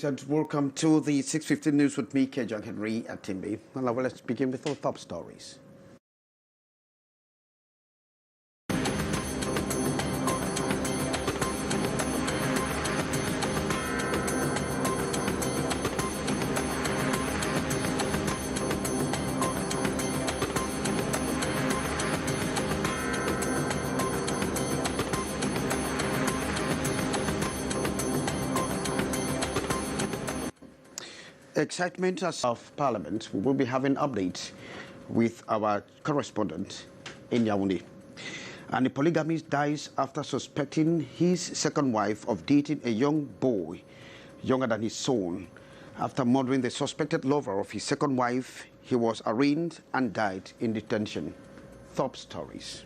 Greetings and welcome to the 6:15 News with me, Henry at Timby. Well, let's begin with our top stories. Excitement of Parliament. We will be having updates with our correspondent in Yaoundé. And the polygamist dies after suspecting his second wife of dating a young boy, younger than his son. After murdering the suspected lover of his second wife, he was arraigned and died in detention. Top stories.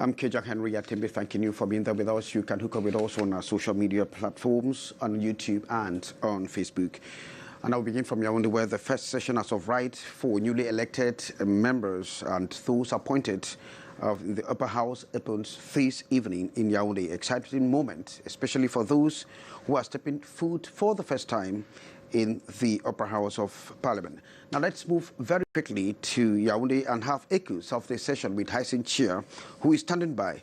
I'm Kejak Henry at Timby, thanking you for being there with us. You can hook up with us on our social media platforms, on YouTube and on Facebook. And I'll begin from Yaoundé, where the first session as of right for newly elected members and those appointed of the upper house opens this evening in Yaoundé. Exciting moment, especially for those who are stepping foot for the first time in the upper house of Parliament. Now let's move very quickly to Yaoundé and have echoes of the session with Hyacinthe Chia, who is standing by.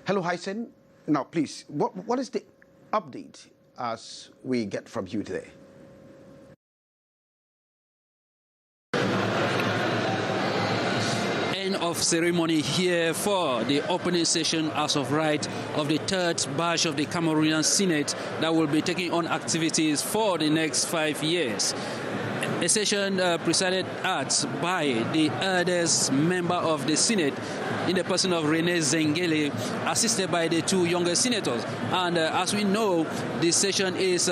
Hello, Hyacinthe. Now, please, what is the update as we get from you today? Of ceremony here for the opening session as of right of the third batch of the Cameroonian Senate that will be taking on activities for the next 5 years. A session presided at by the eldest member of the Senate in the person of René Zengele, assisted by the two youngest senators. And as we know, this session is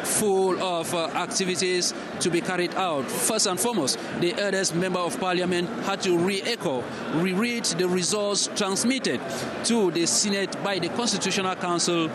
full of activities to be carried out. First and foremost, the eldest member of Parliament had to reread the results transmitted to the Senate by the Constitutional Council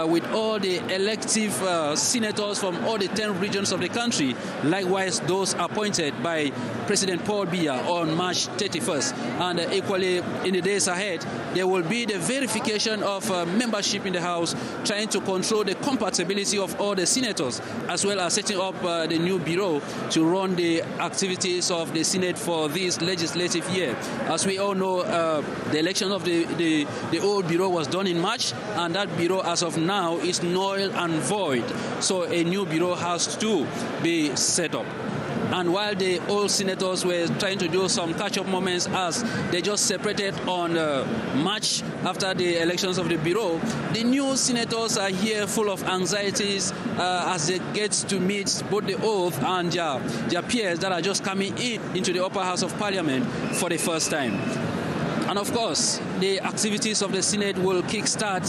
with all the elective senators from all the 10 regions of the country, likewise those appointed by President Paul Biya on March 31st. And equally, in the days ahead, there will be the verification of membership in the House, trying to control the compatibility of all the senators, as well as setting up the new bureau to run the activities of the Senate for this legislative year. As we all know, the election of the old bureau was done in March, and that bureau as of now is null and void. So a new bureau has to be set up. And while the old senators were trying to do some catch-up moments as they just separated on March after the elections of the Bureau, the new senators are here full of anxieties as they get to meet both the oath and their peers that are just coming into the upper house of Parliament for the first time. And of course, the activities of the Senate will kickstart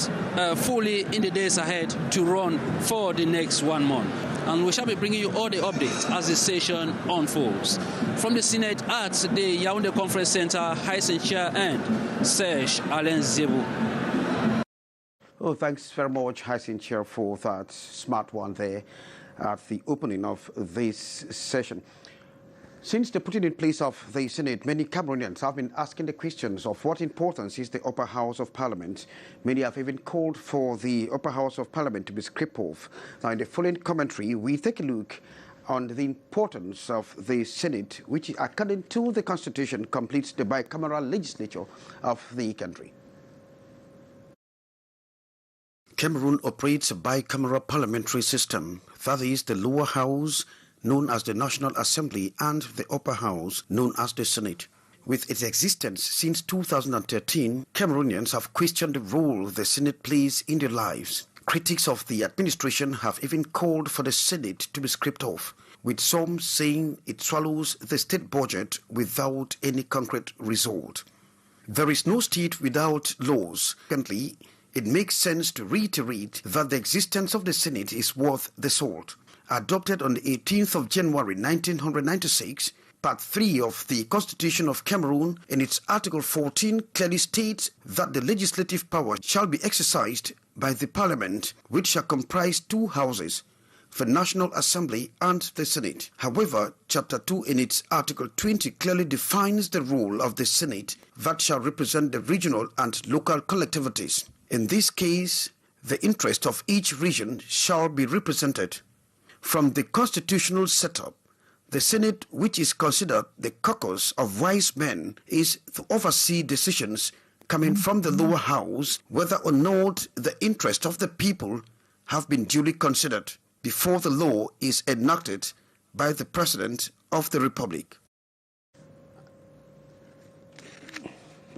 fully in the days ahead to run for the next 1 month. And we shall be bringing you all the updates as the session unfolds. From the Senate at the Yaoundé Conference Center, Hyacinthe Chia and Serge Alain Zebou. Oh, thanks very much, Hyacinthe Chia, for that smart one there at the opening of this session. Since the putting in place of the Senate, many Cameroonians have been asking the questions of what importance is the upper house of Parliament. Many have even called for the upper house of Parliament to be scrapped off. Now, in the following commentary, we take a look on the importance of the Senate, which, according to the Constitution, completes the bicameral legislature of the country. Cameroon operates a bicameral parliamentary system. That is, the lower house, known as the National Assembly, and the upper house, known as the Senate. With its existence since 2013, Cameroonians have questioned the role the Senate plays in their lives. Critics of the administration have even called for the Senate to be scrapped off, with some saying it swallows the state budget without any concrete result. There is no state without laws. Secondly, it makes sense to reiterate that the existence of the Senate is worth the salt. Adopted on the 18th of January 1996, Part 3 of the Constitution of Cameroon, in its Article 14, clearly states that the legislative power shall be exercised by the Parliament, which shall comprise 2 houses, the National Assembly and the Senate. However, Chapter 2 in its Article 20 clearly defines the role of the Senate that shall represent the regional and local collectivities. In this case, the interest of each region shall be represented. From the constitutional setup, the Senate, which is considered the caucus of wise men, is to oversee decisions coming from the lower house, whether or not the interest of the people have been duly considered before the law is enacted by the President of the Republic.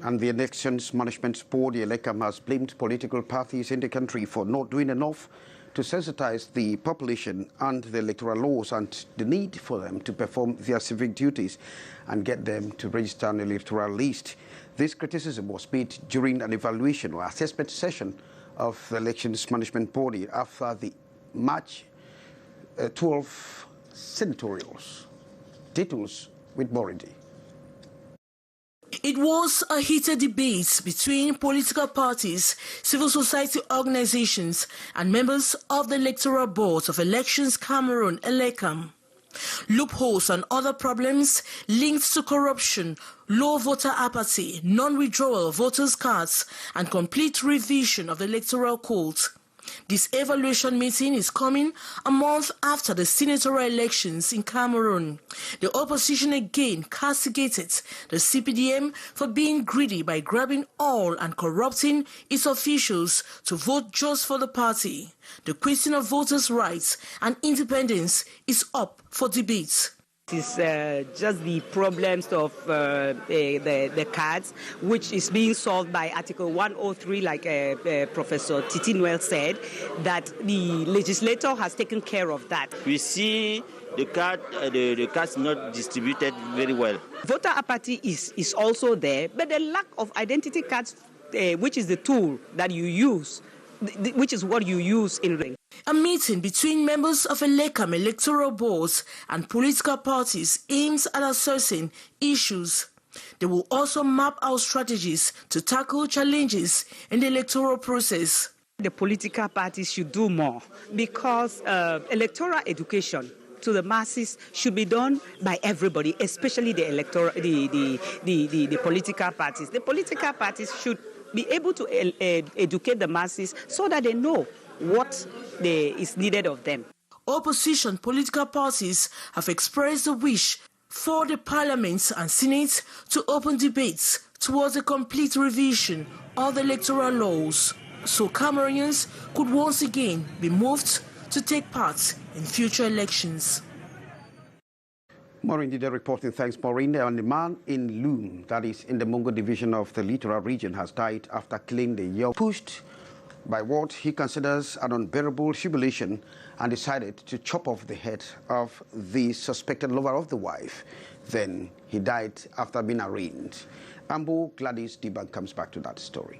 And the Elections Management Board, the ELECAM, has blamed political parties in the country for not doing enough to sensitize the population and the electoral laws and the need for them to perform their civic duties and get them to register on the electoral list. This criticism was made during an evaluation or assessment session of the Elections Management Body after the March 12 senatorials. Details with Morindi. It was a heated debate between political parties, civil society organizations, and members of the Electoral Board of Elections Cameroon, ELECAM. Loopholes and other problems linked to corruption, low voter apathy, non-withdrawal voters' cards, and complete revision of the electoral code. This evaluation meeting is coming a month after the senatorial elections in Cameroon. The opposition again castigated the CPDM for being greedy by grabbing all and corrupting its officials to vote just for the party. The question of voters' rights and independence is up for debate. It's just the problems of the cards, which is being solved by Article 103, like Professor Titinuel said, that the legislator has taken care of that. We see the cards not distributed very well. Voter apathy is also there, but the lack of identity cards, which is the tool that you use, which is what you use in ring. A meeting between members of ELECAM electoral boards and political parties aims at assessing issues. They will also map out strategies to tackle challenges in the electoral process. The political parties should do more because electoral education to the masses should be done by everybody, especially the political parties. The political parties should be able to educate the masses so that they know what is needed of them. Opposition political parties have expressed a wish for the Parliament and Senate to open debates towards a complete revision of the electoral laws, so Cameroonians could once again be moved to take part in future elections. Maureen did a reporting. Thanks, Maureen. And the man in Loon, that is in the Mungo division of the Littoral region, has died after killing the young, pushed by what he considers an unbearable humiliation, and decided to chop off the head of the suspected lover of the wife. Then he died after being arraigned. Ambo Gladys Diban comes back to that story.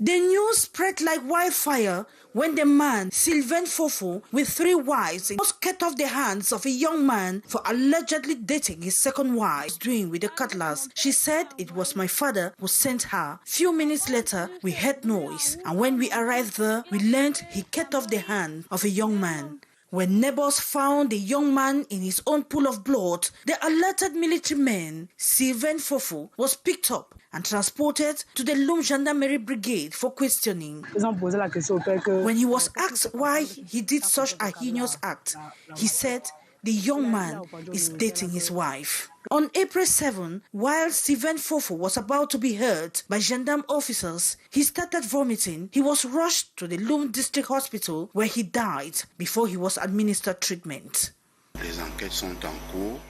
The news spread like wildfire when the man, Sylvain Fofo, with 3 wives, was cut off the hands of a young man for allegedly dating his second wife. Doing with the cutlass. She said it was my father who sent her. Few minutes later, we heard noise, and when we arrived there, we learned he cut off the hand of a young man. When neighbors found the young man in his own pool of blood, the alerted military man, Sylvain Fofo, was picked up and transported to the Loum Gendarmerie Brigade for questioning. When he was asked why he did such a heinous act, he said the young man is dating his wife. On April 7, while Sylvain Fofo was about to be heard by gendarme officers, he started vomiting. He was rushed to the Loum District Hospital where he died before he was administered treatment.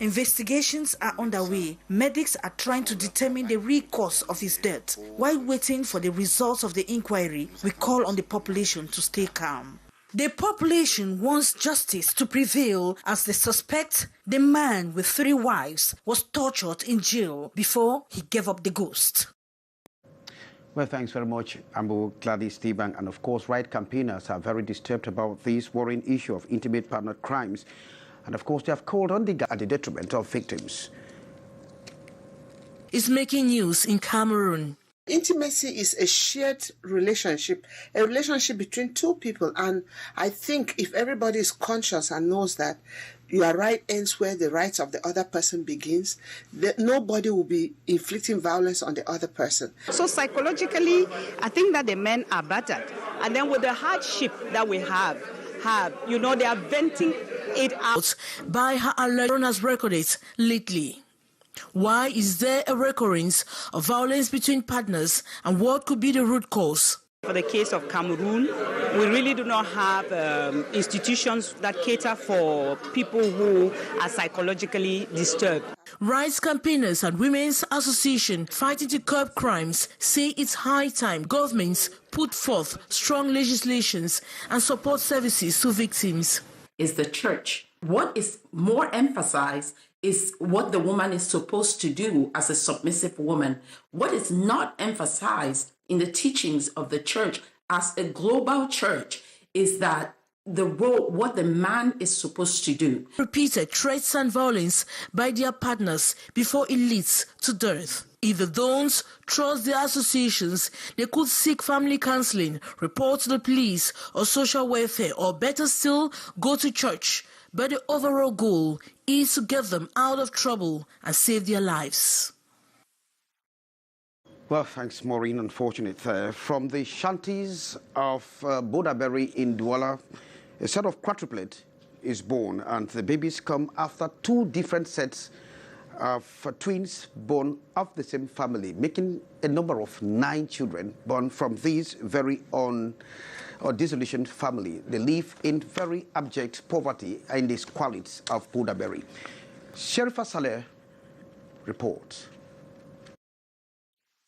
Investigations are underway. Medics are trying to determine the real cause of his death. While waiting for the results of the inquiry, we call on the population to stay calm. The population wants justice to prevail as the suspect, the man with 3 wives, was tortured in jail before he gave up the ghost. Well, thanks very much, Ambo Gladys Diban. And of course, right campaigners are very disturbed about this worrying issue of intimate partner crimes. And of course, they have called on at the detriment of victims. It's making news in Cameroon. Intimacy is a shared relationship, a relationship between two people. And I think if everybody is conscious and knows that your right ends where the rights of the other person begins, that nobody will be inflicting violence on the other person. So psychologically, I think that the men are battered. And then with the hardship that we have, they are venting it out. By her alleged has recorded lately. Why is there a recurrence of violence between partners, and what could be the root cause? For the case of Cameroon, we really do not have institutions that cater for people who are psychologically disturbed. Rights campaigners and women's association fighting to curb crimes say it's high time governments put forth strong legislations and support services to victims. Is the church. What is more emphasized is what the woman is supposed to do as a submissive woman. What is not emphasized in the teachings of the church as a global church is that the role, what the man is supposed to do. Repeated threats and violence by their partners before it leads to death. If they don't trust their associations, they could seek family counseling, report to the police or social welfare, or better still, go to church. But the overall goal is to get them out of trouble and save their lives. Well, thanks, Maureen. Unfortunate. From the shanties of Bodaberry in Douala, a set of quadruplet is born, and the babies come after two different sets of twins born of the same family, making a number of 9 children born from these very disillusioned family. They live in very abject poverty in the squalid of Bodaberry. Sherifa Saleh reports.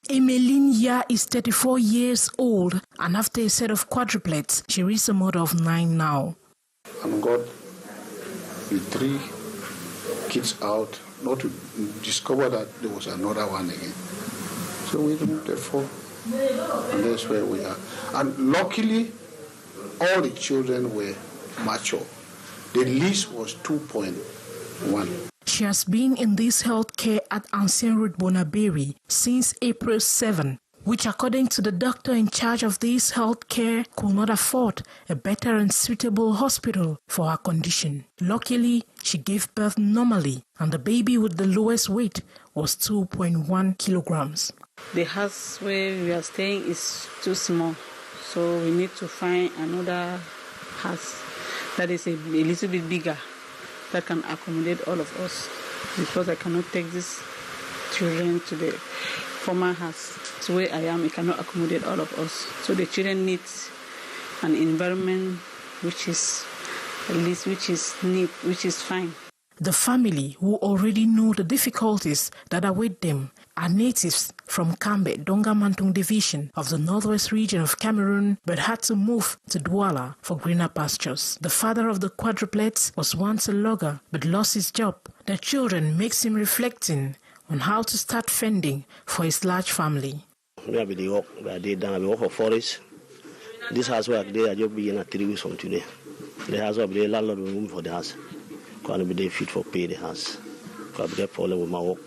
Emeline Ya is 34 years old, and after a set of quadruplets, she is a mother of 9 now. And God, with 3 kids out, not to discover that there was another one again. So we removed the 4, and that's where we are. And luckily, all the children were mature. The least was 2.1. She has been in this health care at Ancien Route Bonaberry since April 7, which according to the doctor in charge of this health care could not afford a better and suitable hospital for her condition. Luckily, she gave birth normally, and the baby with the lowest weight was 2.1 kilograms. The house where we are staying is too small, so we need to find another house that is a little bit bigger, that can accommodate all of us, because I cannot take these children to the former house. So where I am, it cannot accommodate all of us. So the children need an environment which is at least which is neat, which is fine. The family, who already know the difficulties that await them, are natives from Kambe, Donga-Mantung division of the northwest region of Cameroon, but had to move to Douala for greener pastures. The father of the quadruplets was once a logger, but lost his job. The children makes him reflecting on how to start fending for his large family. We work for forest. This house where I just be in 3 weeks from today. The house will be a landlord room for the house. Can't be fit for pay the house. Can't be problem with my work.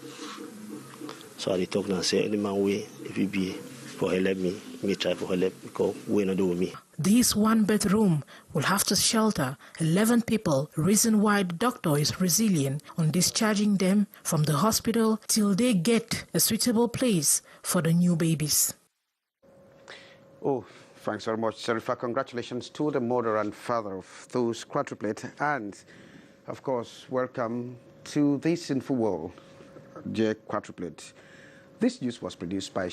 So I talk and say, any man way, if you be for help me try for help, because we not do with me. This 1-bedroom will have to shelter 11 people, reason why the doctor is resilient on discharging them from the hospital till they get a suitable place for the new babies. Oh, thanks very much, Sherifa. Congratulations to the mother and father of those quadruplets, and of course, welcome to this sinful world, dear quadruplet. This news was produced by